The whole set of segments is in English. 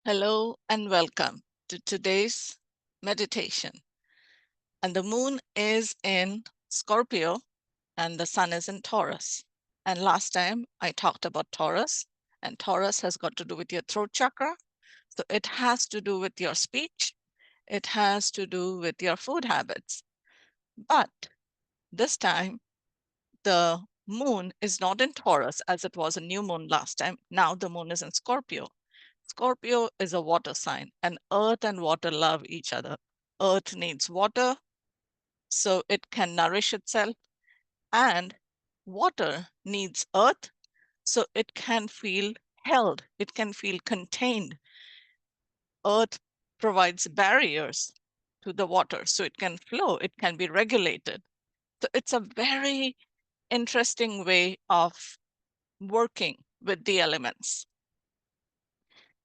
Hello and welcome to today's meditation. And the moon is in Scorpio and the sun is in Taurus. And last time I talked about Taurus, and Taurus has got to do with your throat chakra. So it has to do with your speech. It has to do with your food habits. But this time, the moon is not in Taurus as it was a new moon last time. Now the moon is in Scorpio. Scorpio is a water sign, and earth and water love each other. Earth needs water so it can nourish itself, and water needs earth so it can feel held, it can feel contained. Earth provides barriers to the water so it can flow, it can be regulated. So it's a very interesting way of working with the elements.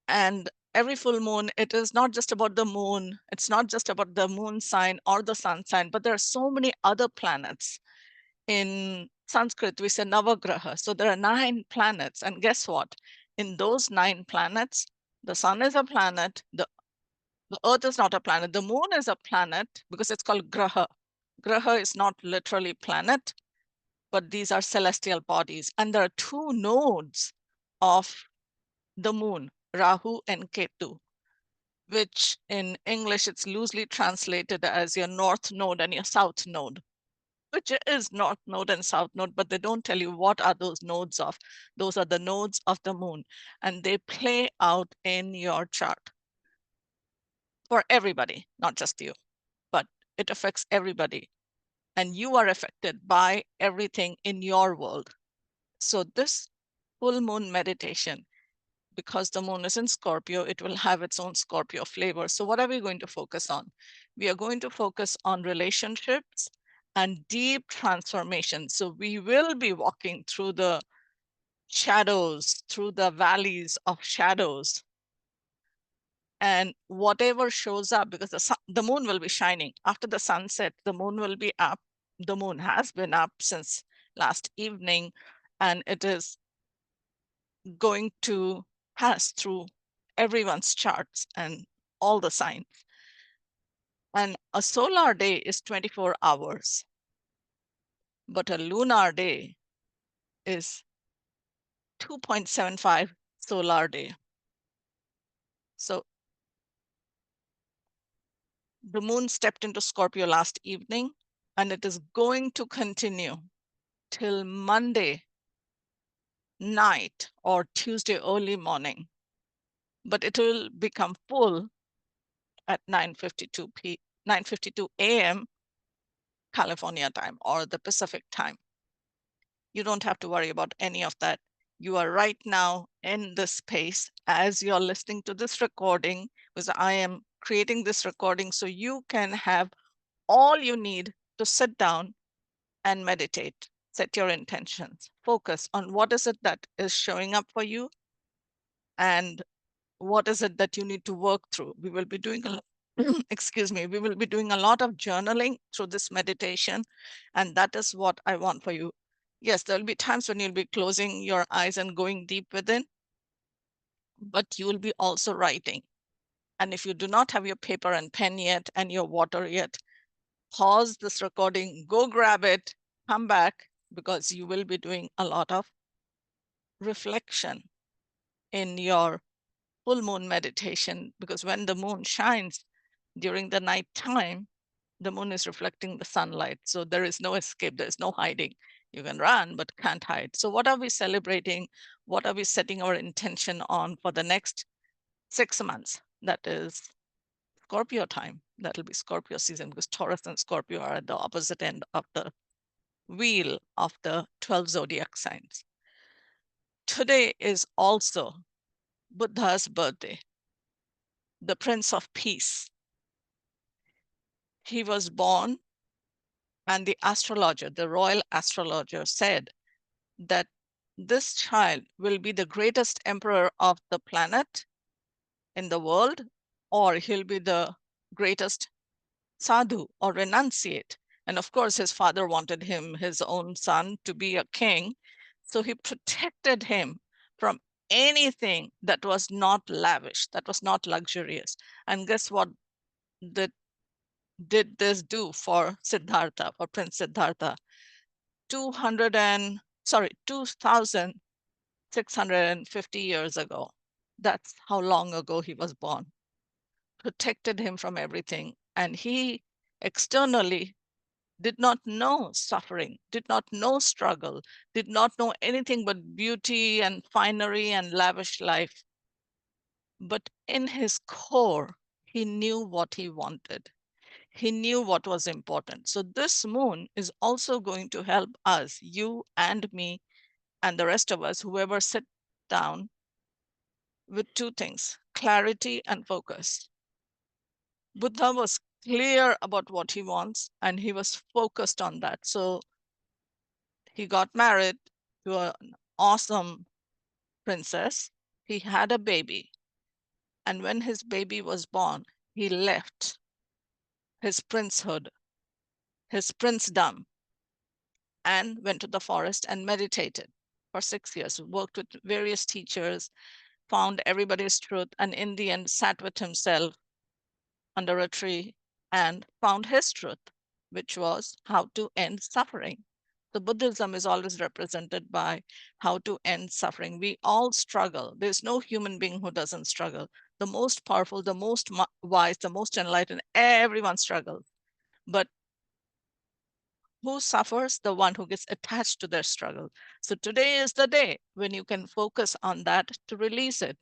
And every full moon, it is not just about the moon. It's not just about the moon sign or the sun sign, but there are so many other planets. In Sanskrit, we say Navagraha. So there are 9 planets. And guess what? In those 9 planets, the sun is a planet. The earth is not a planet. The moon is a planet because it's called Graha. Graha is not literally planet, but these are celestial bodies. And there are 2 nodes of the moon, Rahu and Ketu, which in English it's loosely translated as your north node and your south node, which is north node and south node, but they don't tell you what are those nodes of. Those are the nodes of the moon, and they play out in your chart for everybody, not just you, but it affects everybody. And you are affected by everything in your world. So this full moon meditation, because the moon is in Scorpio, it will have its own Scorpio flavor. So what are we going to focus on? We are going to focus on relationships and deep transformation. So we will be walking through the shadows, through the valleys of shadows. And whatever shows up, because the moon will be shining. After the sunset, the moon will be up. The moon has been up since last evening, and it is going to pass through everyone's charts and all the signs. And a solar day is 24 hours, but a lunar day is 2.75 solar day. So the moon stepped into Scorpio last evening, and it is going to continue till Monday night or Tuesday early morning. But it will become full at 9:52 a.m. California time or the Pacific time. You don't have to worry about any of that. You are right now in this space as you're listening to this recording, because I am creating this recording so you can have all you need to sit down and meditate. Set your intentions. Focus on what is it that is showing up for you and what is it that you need to work through. We will be doing excuse me, we will be doing a lot of journaling through this meditation, and that is what I want for you. Yes, there'll be times when you'll be closing your eyes and going deep within, but you will be also writing. And if you do not have your paper and pen yet and your water yet, pause this recording, go grab it, come back, because you will be doing a lot of reflection in your full moon meditation, because when the moon shines during the night time, the moon is reflecting the sunlight. So there is no escape, there's no hiding. You can run, but can't hide. So what are we celebrating? What are we setting our intention on for the next 6 months? That is Scorpio time. That'll be Scorpio season, because Taurus and Scorpio are at the opposite end of the wheel of the 12 zodiac signs. Today is also Buddha's birthday, the Prince of Peace. He was born, and the astrologer, the royal astrologer, said that this child will be the greatest emperor of the planet in the world, or he'll be the greatest sadhu or renunciate. And of course, his father wanted him, his own son, to be a king. So he protected him from anything that was not lavish, that was not luxurious. And guess what did, did this do for Siddhartha, for Prince Siddhartha? 2,650 years ago. That's how long ago he was born. Protected him from everything. And he externally did not know suffering, did not know struggle, did not know anything but beauty and finery and lavish life. But in his core, he knew what he wanted. He knew what was important. So this moon is also going to help us, you and me, and the rest of us, whoever sit down, with two things: clarity and focus. Buddha was clear about what he wants and he was focused on that. So he got married to an awesome princess. He had a baby. And when his baby was born, he left his princehood, his princedom, and went to the forest and meditated for 6 years, worked with various teachers, found everybody's truth, and in the end sat with himself under a tree and found his truth, which was how to end suffering. The Buddhism is always represented by how to end suffering. We all struggle. There's no human being who doesn't struggle. The most powerful, the most wise, the most enlightened, everyone struggles. But who suffers? The one who gets attached to their struggle. So today is the day when you can focus on that to release it.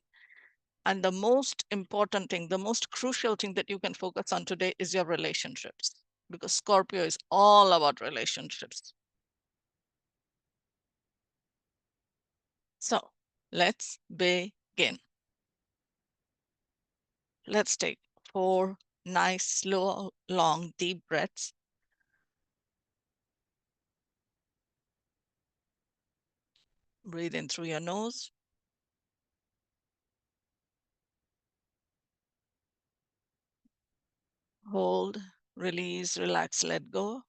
And the most important thing, the most crucial thing that you can focus on today is your relationships, because Scorpio is all about relationships. So let's begin. Let's take 4 nice, slow, long, deep breaths. Breathe in through your nose. Hold, release, relax, let go.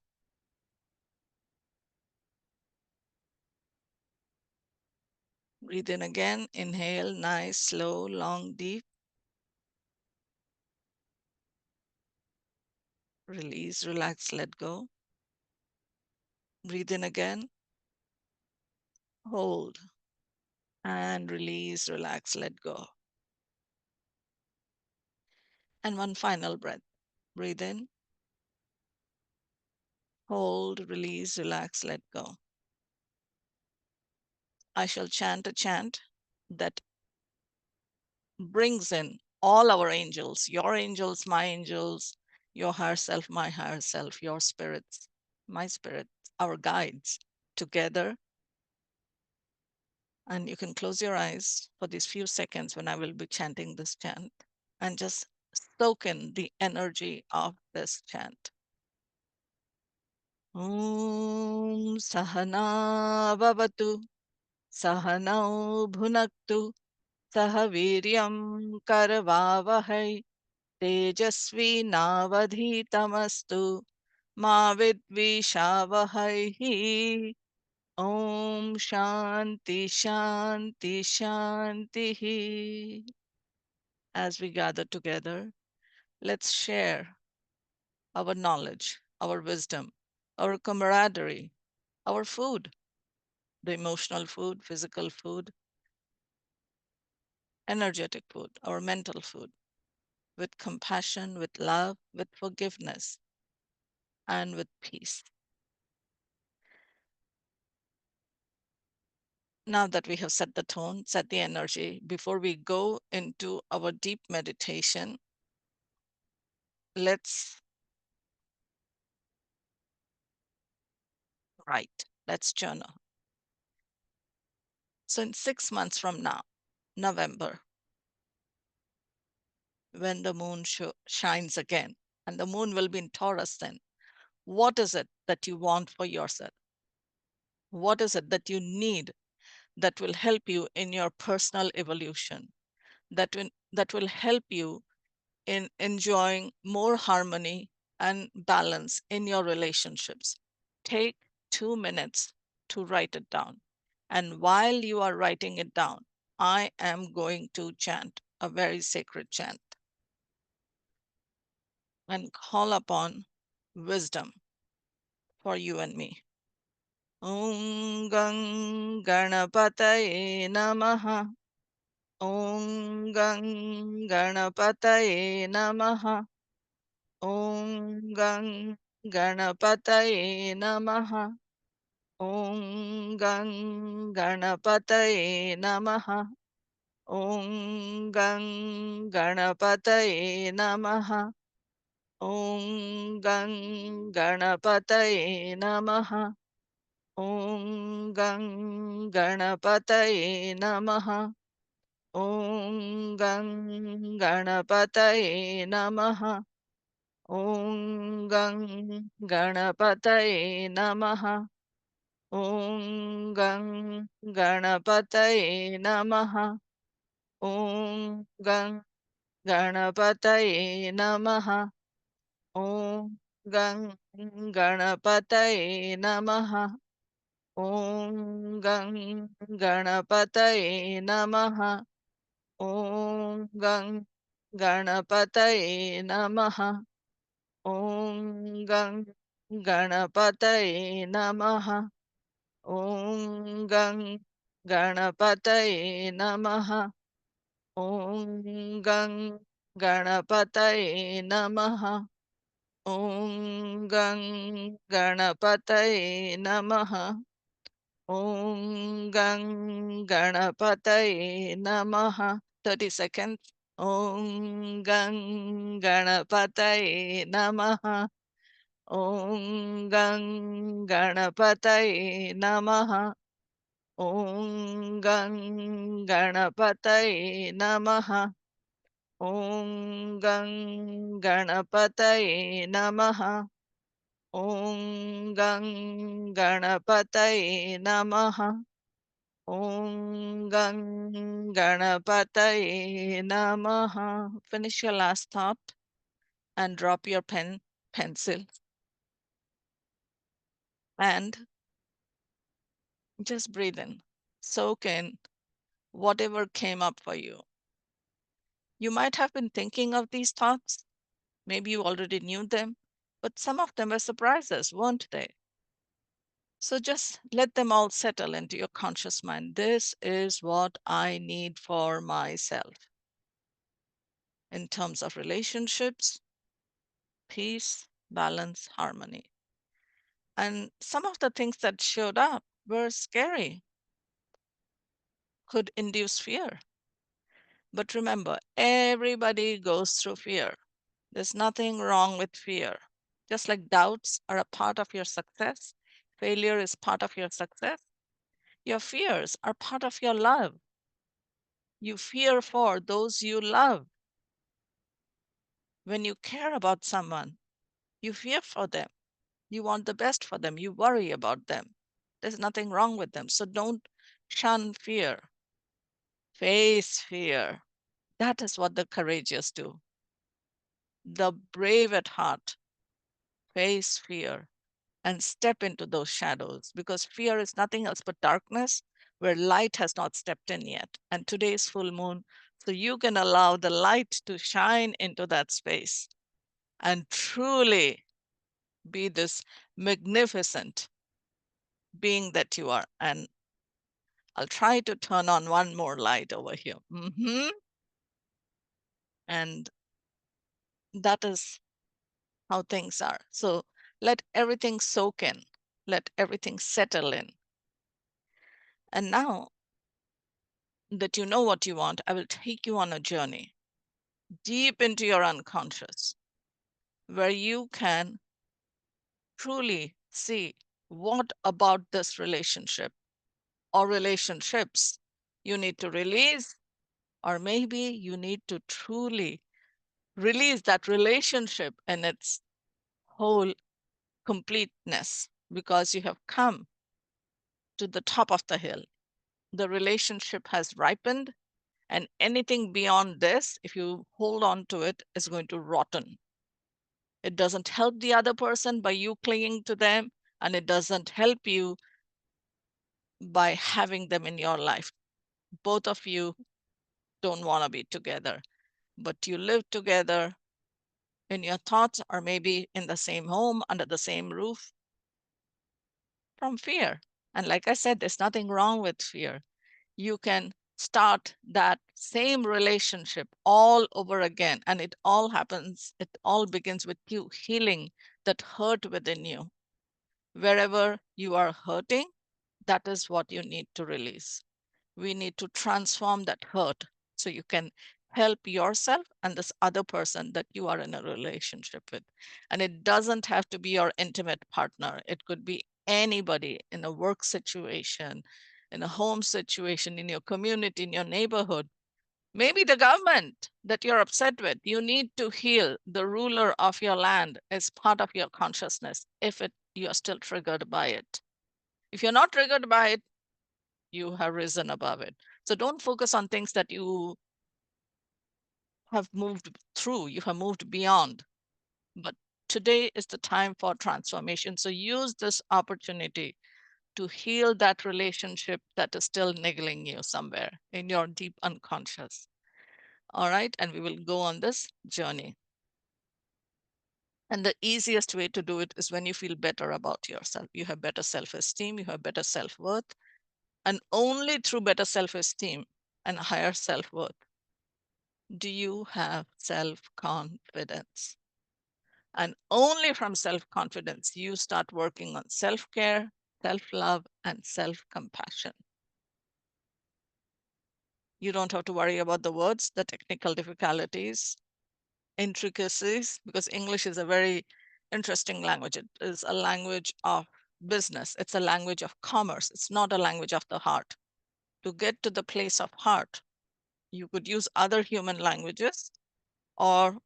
Breathe in again. Inhale, nice, slow, long, deep. Release, relax, let go. Breathe in again. Hold and release, relax, let go. And one final breath. Breathe in. Hold, release, relax, let go. I shall chant a chant that brings in all our angels, your angels, my angels, your higher self, my higher self, your spirits, my spirit, our guides together. And you can close your eyes for these few seconds when I will be chanting this chant and just soak in the energy of this chant. Om Sahana Bhavatu Sahanau Bhunaktu Sahaviryam Karavavahai Tejasvi Navadhitamastu Ma Vidvishavahai. Om Shanti Shanti Shanti. As we gather together, let's share our knowledge, our wisdom, our camaraderie, our food, the emotional food, physical food, energetic food, our mental food, with compassion, with love, with forgiveness, and with peace. Now that we have set the tone, set the energy, before we go into our deep meditation, let's write, let's journal. So in 6 months from now, November, when the moon shines again, and the moon will be in Taurus then, what is it that you want for yourself? What is it that you need that will help you in your personal evolution, that will help you in enjoying more harmony and balance in your relationships? Take 2 minutes to write it down. And while you are writing it down, I am going to chant a very sacred chant and call upon wisdom for you and me. Om Gang Ganapataye Namaha. Om Gang Ganapataye Namaha. Om Gang Ganapataye Namaha. Om Gang Ganapataye Namaha. Om Gang Ganapataye Namaha. Om Gang Ganapataye Namaha. Om Gang Ganapataye Namaha. Om Gang Ganapataye Namaha. Om Gang Ganapataye Namaha. Om Gang Ganapataye Namaha. Om Gang Ganapataye Namaha. Om Gang Ganapataye Namaha. Om Gang Ganapataye Namaha. Om Gang Ganapataye Namaha. Om Gang Ganapataye Namaha. Om Gang Ganapataye Namaha. Om Gang Ganapataye Namaha. Om Gang Ganapataye Namaha. Om Gang Ganapataye Namaha. 30 seconds. Om Gang Ganapataye Namaha. Om Gang Ganapataye Namaha. Om Gang Ganapataye Namaha. Om Gang Ganapataye Namaha. Om Gang Ganapataye Namaha. Om Gang Ganapataye Namaha. Finish your last thought and drop your pencil, and just breathe in. Soak in whatever came up for you. You might have been thinking of these thoughts. Maybe you already knew them, but some of them were surprises, weren't they? So just let them all settle into your conscious mind. This is what I need for myself in terms of relationships, peace, balance, harmony. And some of the things that showed up were scary, could induce fear. But remember, everybody goes through fear. There's nothing wrong with fear. Just like doubts are a part of your success, failure is part of your success, your fears are part of your love. You fear for those you love. When you care about someone, you fear for them. You want the best for them. You worry about them. There's nothing wrong with them. So don't shun fear. Face fear. That is what the courageous do. The brave at heart face fear and step into those shadows, because fear is nothing else but darkness where light has not stepped in yet. And today is full moon, so you can allow the light to shine into that space and truly be this magnificent being that you are. And I'll try to turn on one more light over here. And that is how things are. So let everything soak in, let everything settle in. And now that you know what you want, I will take you on a journey deep into your unconscious, where you can truly see what about this relationship or relationships you need to release, or maybe you need to truly release that relationship in its whole completeness, because you have come to the top of the hill. The relationship has ripened, and anything beyond this, if you hold on to it, is going to rotten. It doesn't help the other person by you clinging to them, and it doesn't help you by having them in your life. both of you don't want to be together, but you live together and your thoughts are maybe in the same home, under the same roof, from fear. And like I said, there's nothing wrong with fear. You can start that same relationship all over again. And it all begins with you healing that hurt within you. Wherever you are hurting, that is what you need to release. We need to transform that hurt so you can help yourself and this other person that you are in a relationship with. And it doesn't have to be your intimate partner. It could be anybody in a work situation, in a home situation, in your community, in your neighborhood. Maybe the government that you're upset with. You need to heal the ruler of your land as part of your consciousness if you're still triggered by it. If you're not triggered by it, you have risen above it. So don't focus on things that you have moved through, you have moved beyond. But today is the time for transformation. So use this opportunity to heal that relationship that is still niggling you somewhere in your deep unconscious. All right. And we will go on this journey. And the easiest way to do it is when you feel better about yourself. You have better self-esteem, you have better self-worth. And only through better self-esteem and higher self-worth do you have self-confidence. And only from self-confidence, you start working on self-care, self-love, and self-compassion. You don't have to worry about the words, the technical difficulties, intricacies, because English is a very interesting language. It is a language of business. It's a language of commerce. It's not a language of the heart. To get to the place of heart, you could use other human languages or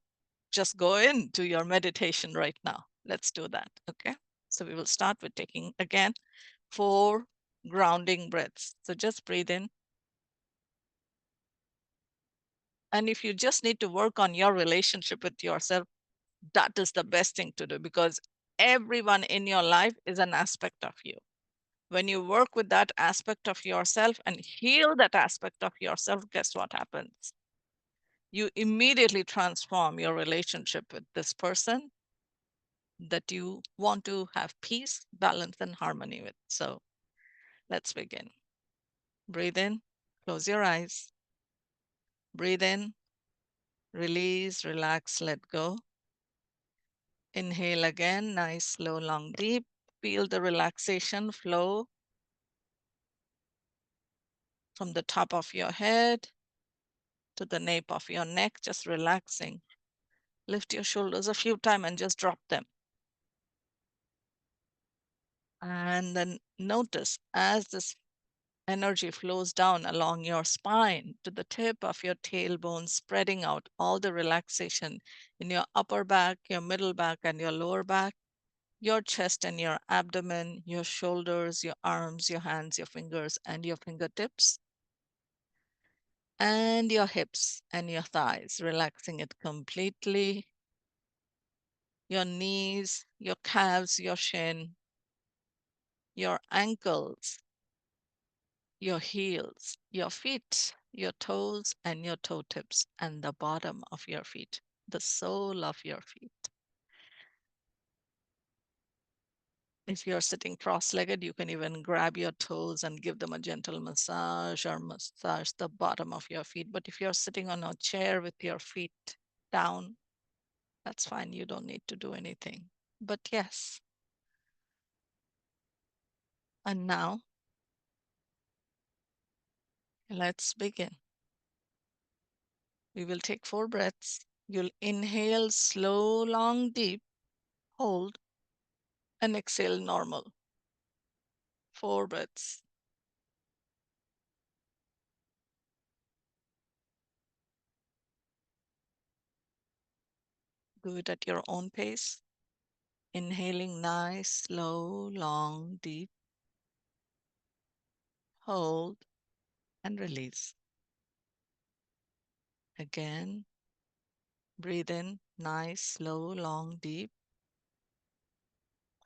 just go into your meditation right now. Let's do that, okay? So we will start with taking, again, 4 grounding breaths. So just breathe in. And if you just need to work on your relationship with yourself, that is the best thing to do because everyone in your life is an aspect of you. When you work with that aspect of yourself and heal that aspect of yourself, guess what happens? You immediately transform your relationship with this person that you want to have peace, balance, and harmony with. So let's begin. Breathe in, close your eyes. Breathe in, release, relax, let go. Inhale again, nice, slow, long, deep. Feel the relaxation flow from the top of your head to the nape of your neck, just relaxing. Lift your shoulders a few times and just drop them. And then notice as this energy flows down along your spine to the tip of your tailbone, spreading out all the relaxation in your upper back, your middle back, and your lower back, your chest and your abdomen, your shoulders, your arms, your hands, your fingers, and your fingertips, and your hips and your thighs, relaxing it completely. Your knees, your calves, your shin, your ankles, your heels, your feet, your toes, and your toe tips, and the bottom of your feet, the sole of your feet. If you're sitting cross-legged, you can even grab your toes and give them a gentle massage or massage the bottom of your feet. But if you're sitting on a chair with your feet down, that's fine. You don't need to do anything. But yes. And now, let's begin. We will take 4 breaths. You'll inhale slow, long, deep, hold, and exhale normal. 4 breaths. Do it at your own pace. Inhaling nice, slow, long, deep. Hold and release. Again, breathe in, nice, slow, long, deep.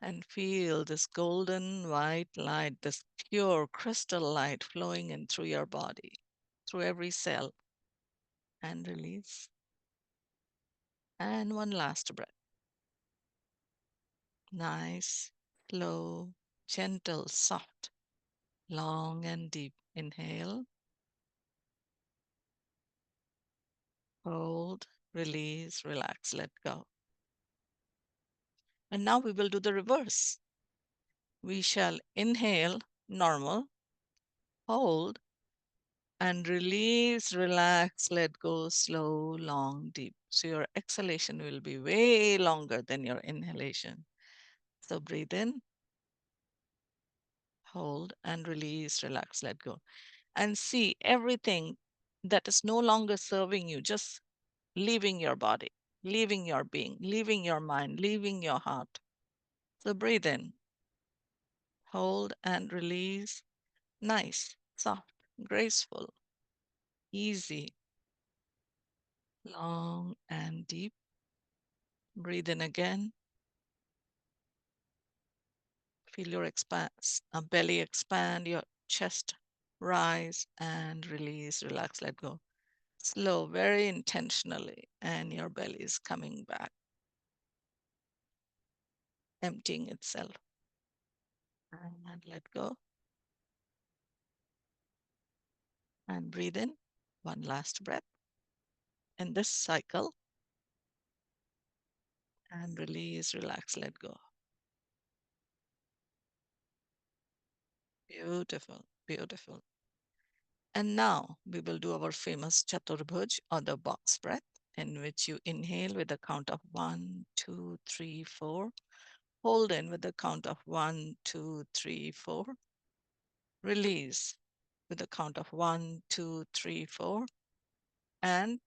And feel this golden white light, this pure crystal light flowing in through your body. through every cell and release. And one last breath. Nice, slow, gentle, soft, long and deep. Inhale, hold, release, relax, let go. And now we will do the reverse. We shall inhale, normal, hold, and release, relax, let go, slow, long, deep. So your exhalation will be way longer than your inhalation. So breathe in, hold, and release, relax, let go. And see everything that is no longer serving you, just leaving your body, leaving your being, leaving your mind, leaving your heart. So breathe in, hold, and release. Nice, soft, graceful, easy, long and deep. Breathe in again. Feel your belly expand, your chest rise and release, relax, let go. Slow, very intentionally, and your belly is coming back, emptying itself. And let go. And breathe in. One last breath in this cycle. And release, relax, let go. Beautiful, beautiful. And now we will do our famous Chaturbhuj or the box breath, in which you inhale with a count of 1, 2, 3, 4. Hold in with a count of 1, 2, 3, 4. Release with a count of 1, 2, 3, 4. And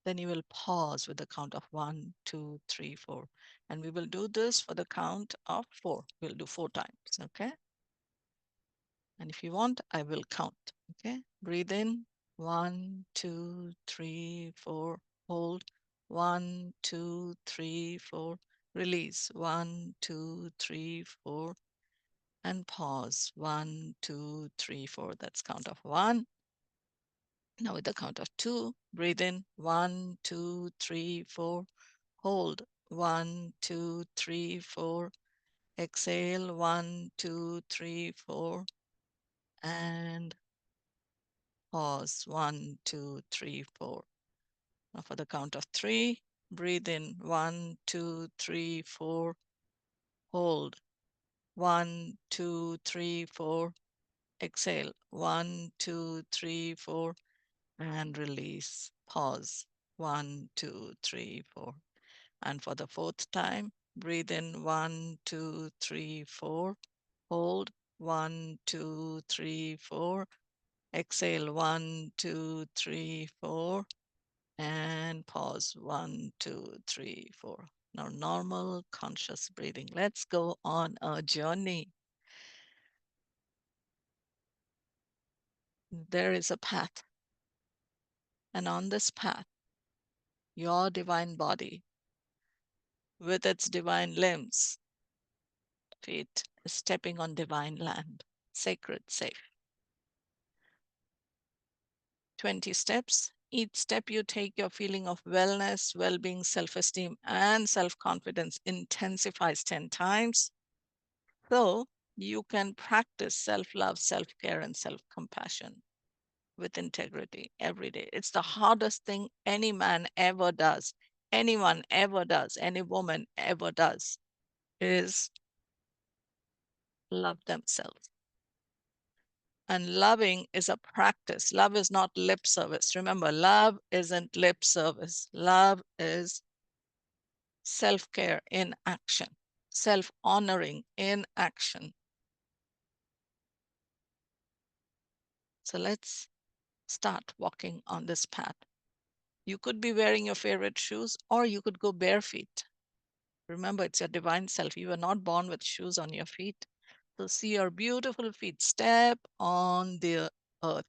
then you will pause with the count of 1, 2, 3, 4. And we will do this for the count of 4. We'll do 4 times, okay? And if you want, I will count, okay? Breathe in, 1, 2, 3, 4. Hold, 1, 2, 3, 4. Release, 1, 2, 3, 4. And pause, 1, 2, 3, 4. That's count of 1. Now with the count of 2, breathe in, 1, 2, 3, 4. Hold, 1, 2, 3, 4. Exhale, 1, 2, 3, 4. And pause, 1, 2, 3, 4. Now for the count of 3, breathe in, 1, 2, 3, 4. Hold, 1, 2, 3, 4. Exhale, 1, 2, 3, 4. And release, pause, 1, 2, 3, 4. And for the 4th time, breathe in, 1, 2, 3, 4. Hold, 1, 2, 3, 4. Exhale, 1, 2, 3, 4. And pause, 1, 2, 3, 4. Now, normal conscious breathing. Let's go on a journey. There is a path. And on this path, your divine body, with its divine limbs, feet, is stepping on divine land, sacred, safe. 20 steps. Each step you take, your feeling of wellness, well-being, self-esteem, and self-confidence intensifies 10 times. So you can practice self-love, self-care, and self-compassion with integrity every day. It's the hardest thing any man ever does, anyone ever does, any woman ever does, is love themselves. And loving is a practice. Love is not lip service. Remember, love isn't lip service. Love is self-care in action, self-honoring in action. So let's start walking on this path. You could be wearing your favorite shoes, or you could go bare feet. Remember, it's your divine self. You were not born with shoes on your feet. So see your beautiful feet. Step on the earth.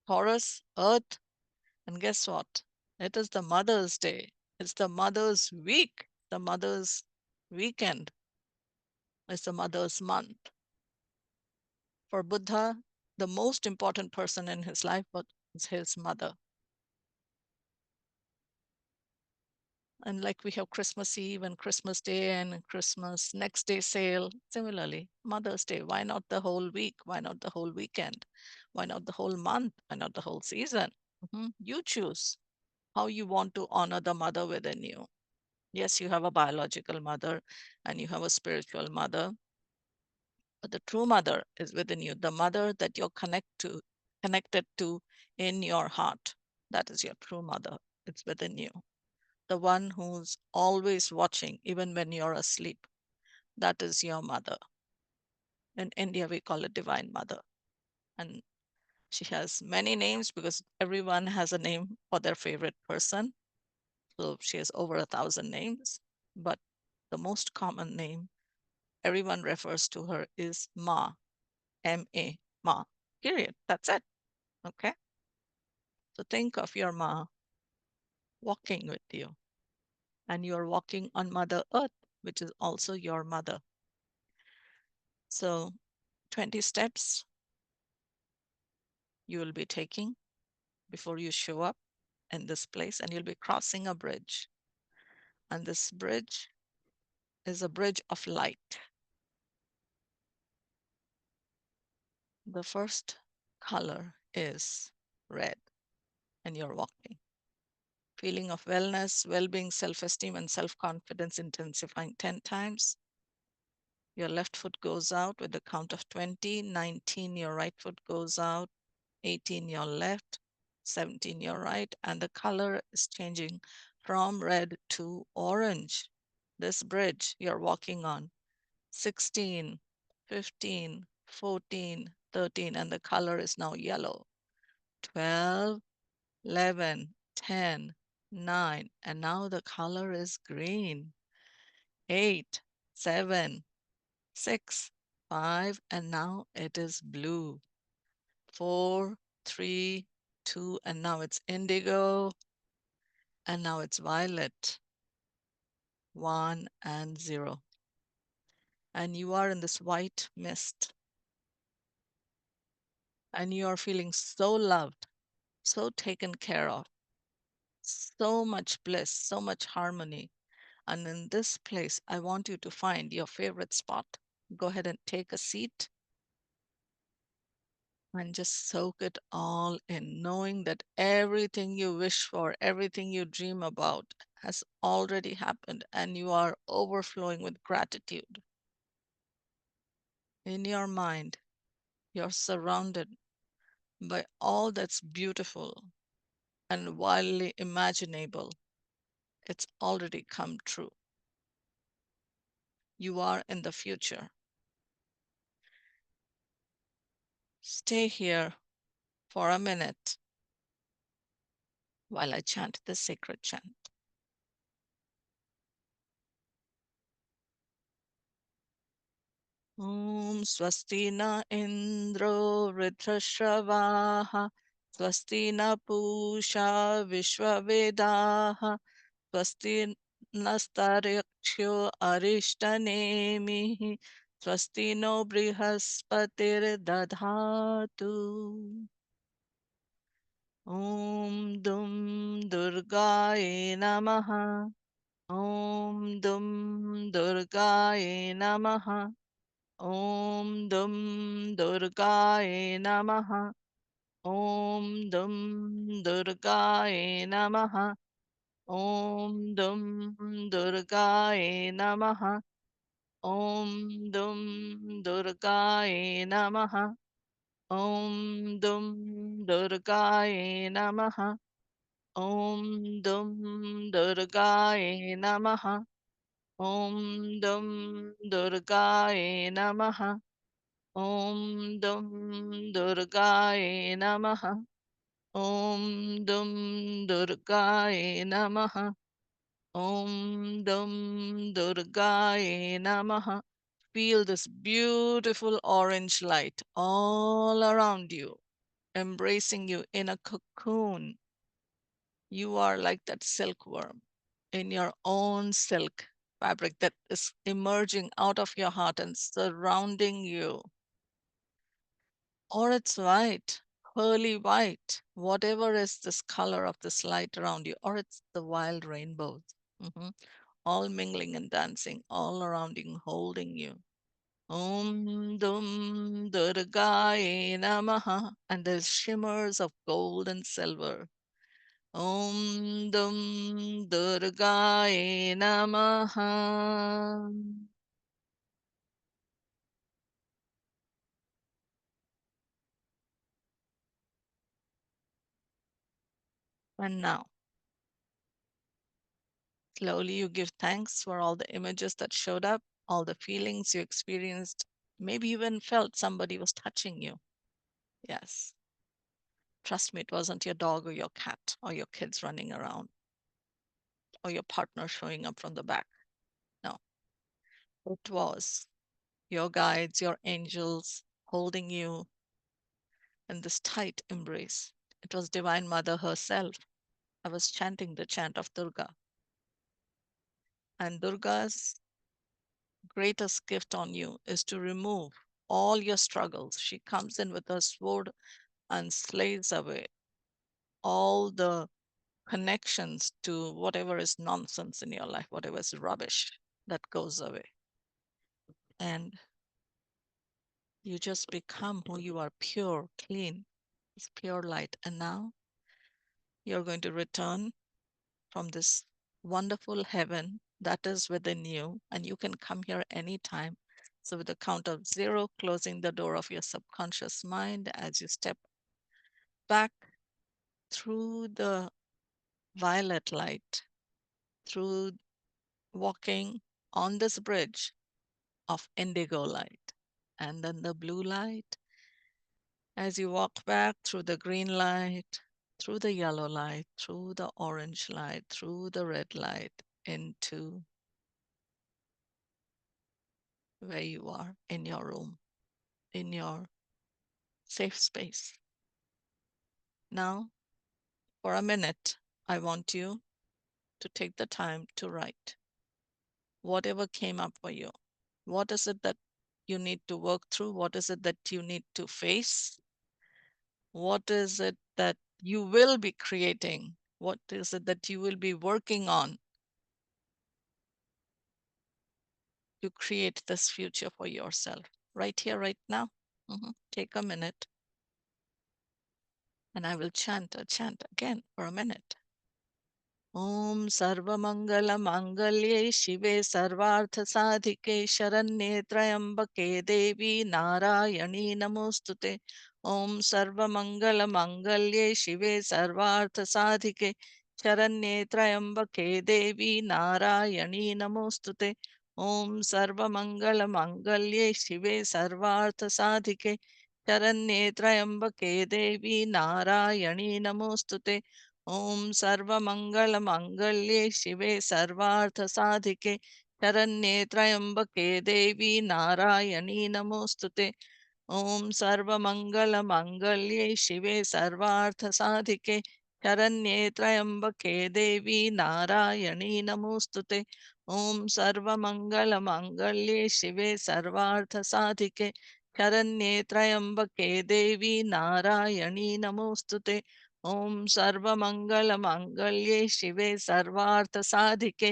Taurus, earth. And guess what? It is the Mother's Day. It's the Mother's Week, the Mother's Weekend. It's the Mother's Month. For Buddha, the most important person in his life was his mother. And like we have Christmas Eve and Christmas Day and Christmas next day sale, similarly, Mother's Day, why not the whole week? Why not the whole weekend? Why not the whole month? Why not the whole season? You choose how you want to honor the mother within you. Yes, you have a biological mother and you have a spiritual mother, but the true mother is within you, the mother that you're connected to in your heart. That is your true mother. It's within you. The one who's always watching, even when you're asleep. That is your mother. In India, we call it Divine Mother. And she has many names because everyone has a name for their favorite person. So she has over 1,000 names. But the most common name everyone refers to her is Ma, M-A, Ma, period. That's it. Okay. So think of your Ma walking with you, and you're walking on Mother Earth, which is also your mother. So 20 steps you will be taking before you show up in this place, and you'll be crossing a bridge. And this bridge is a bridge of light. The first color is red, and you're walking. Feeling of wellness, well-being, self-esteem, and self-confidence intensifying 10 times. Your left foot goes out with the count of 20, 19, your right foot goes out, 18, your left, 17, your right, and the color is changing from red to orange. This bridge you're walking on, 16, 15, 14, 13, and the color is now yellow. 12, 11, 10, 9, and now the color is green. 8, 7, 6, 5, and now it is blue. 4, 3, 2, and now it's indigo, and now it's violet. 1 and 0. And you are in this white mist, and you are feeling so loved, so taken care of, so much bliss, so much harmony. And in this place, I want you to find your favorite spot. Go ahead and take a seat and just soak it all in, knowing that everything you wish for, everything you dream about has already happened, and you are overflowing with gratitude. In your mind, you're surrounded by all that's beautiful and wildly imaginable. It's already come true. You are in the future. Stay here for a minute while I chant the sacred chant. Om Swasti na Indro Vritrashavaha Swasti na Pusha Vishwavedaha Swasti Nastariksho Arishtanemihi Swasti no Brihaspatir Dadhatu. Om Dum Durgaye Namaha. Om Dum Durgaye Namaha. Om Dum Durgaye Namaha. Om Dum Durgaye Namaha. Om Dum Durgaye Namaha. Om Dum Durgaye Namaha. Om Dum Durgaye Namaha. Om Dum Durgaye Namaha. Om Dum Durgaye Namaha. Om Dum Durgaye Namaha. Om Dum Durgaye Namaha. Om Dum Durgaye Namaha. Feel this beautiful orange light all around you, embracing you in a cocoon. You are like that silkworm in your own silk fabric that is emerging out of your heart and surrounding you. or it's white, pearly white, whatever is this color of this light around you, or it's the wild rainbows, mhm, all mingling and dancing all around you, holding you. Om Dum Durgaye Namaha, and there's shimmers of gold and silver. Om Dum Durgaye Namaha. And now, slowly you give thanks for all the images that showed up, all the feelings you experienced, maybe even felt somebody was touching you. Yes, trust me, it wasn't your dog or your cat or your kids running around or your partner showing up from the back. No, it was your guides, your angels holding you in this tight embrace. It was Divine Mother herself. I was chanting the chant of Durga. And Durga's greatest gift on you is to remove all your struggles. She comes in with her sword and slays away all the connections to whatever is nonsense in your life, whatever is rubbish, that goes away. And you just become who you are, pure, clean. It's pure light. And now you're going to return from this wonderful heaven that is within you, and you can come here anytime. So, with the count of zero, closing the door of your subconscious mind as you step back through the violet light, through walking on this bridge of indigo light, and then the blue light as you walk back through the green light, through the yellow light, through the orange light, through the red light, into where you are in your room, in your safe space. Now, for a minute, I want you to take the time to write whatever came up for you. What is it that you need to work through? What is it that you need to face? What is it that you will be creating? What is it that you will be working on to create this future for yourself? Right here, right now. Take a minute, and I will chant a chant again for a minute. ॐ सर्वमङ्गलमाङ्गल्ये शिवे सर्वार्थसाधिके शरण्ये त्र्यम्बके देवी नारायणी नमोऽस्तु ते ॐ सर्वमङ्गलमाङ्गल्ये शिवे सर्वार्थसाधिके शरण्ये त्र्यम्बके देवी नारायणी नमोऽस्तु ते ॐ सर्वमङ्गलमाङ्गल्ये शिवे सर्वार्थसाधिके शरण्ये त्र्यम्बके देवी नारायणी नमोऽस्तु ते ॐ सर्वमङ्गलमाङ्गल्ये शिवे सर्वार्थसाधिके शरण्ये त्र्यम्बके देवी नारायणी नमोऽस्तु ते ॐ सर्वमङ्गलमाङ्गल्ये शिवे सर्वार्थसाधिके शरण्ये त्र्यम्बके देवी नारायणी नमोऽस्तु ते ॐ सर्वमङ्गलमाङ्गल्ये शिवे सर्वार्थसाधिके शरण्ये त्र्यम्बके देवी नारायणी नमोऽस्तु ते ॐ सर्वमङ्गलमाङ्गल्ये शिवे सर्वार्थसाधिके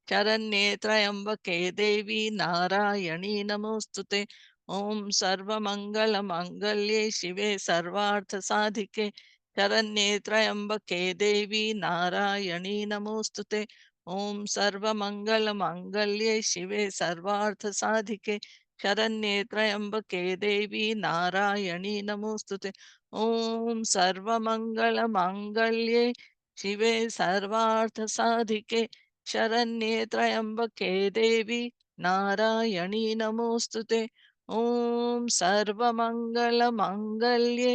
शरण्ये त्र्यम्बके देवी नारायणी नमोऽस्तु ते ॐ सर्वमङ्गलमाङ्गल्ये शिवे सर्वार्थसाधिके शरण्ये त्र्यम्बके देवी नारायणी नमोऽस्तु ते ॐ सर्वमङ्गलमाङ्गल्ये शिवे सर्वार्थसाधिके शरण्ये त्र्यम्बके देवी नारायणी नमोऽस्तु ते ॐ सर्वमङ्गलमाङ्गल्ये शिवे सर्वार्थसाधिके शरण्ये त्र्यम्बके देवी नारायणी नमोऽस्तु ते ॐ सर्वमङ्गलमाङ्गल्ये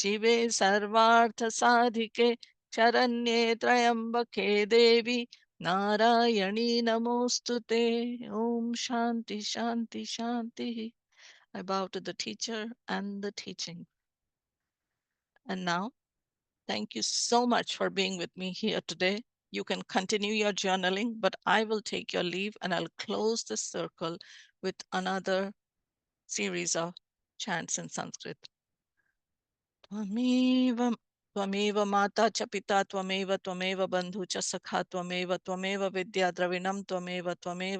शिवे सर्वार्थसाधिके शरण्ये त्र्यम्बके देवी नारायणी नमोऽस्तु ते ॐ शान्ति शान्ति शान्तिः. I bow to the teacher and the teaching. And now, thank you so much for being with me here today. You can continue your journaling, but I will take your leave and I'll close this circle with another series of chants in Sanskrit. Tvameva, Tvameva Mata cha Pita, Tvameva Bandhu cha Sakha, Tvameva Vidya Dravinam, Tvameva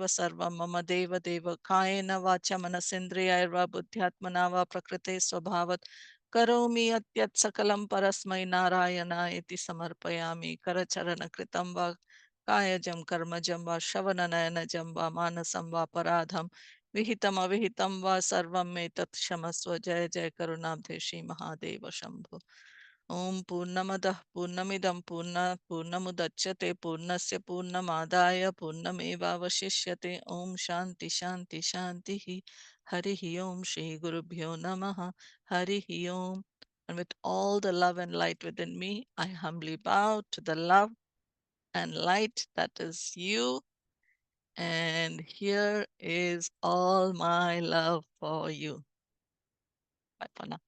Sarvam Mama Deva Deva Kayena Vacha Manasindriyarva Buddhyatmana va Prakrite Swabhavat Karomi Atyat Sakalam Parasmai Narayana iti Samarpayami Karacharana Kritam va Kayajam Karmajam va Shavananayana va Manasam va Paradham विहितम अविहितम व सर्वं मे तत्क्षमस्व जय जय करुणाब्धे श्री महादेव शंभो ओम पूर्णमदः पूर्णमिदं पूर्णमुदच्यते पूर्णस्य पूर्णमादाय पूर्णमेवावशिष्यते ओम शांति शांति शांति हरिः ओम श्री गुरुभ्यो नमः हरिः ओम. And with all the love and light within me, I humbly bow to the love and light that is you. And here is all my love for you. Bye for now.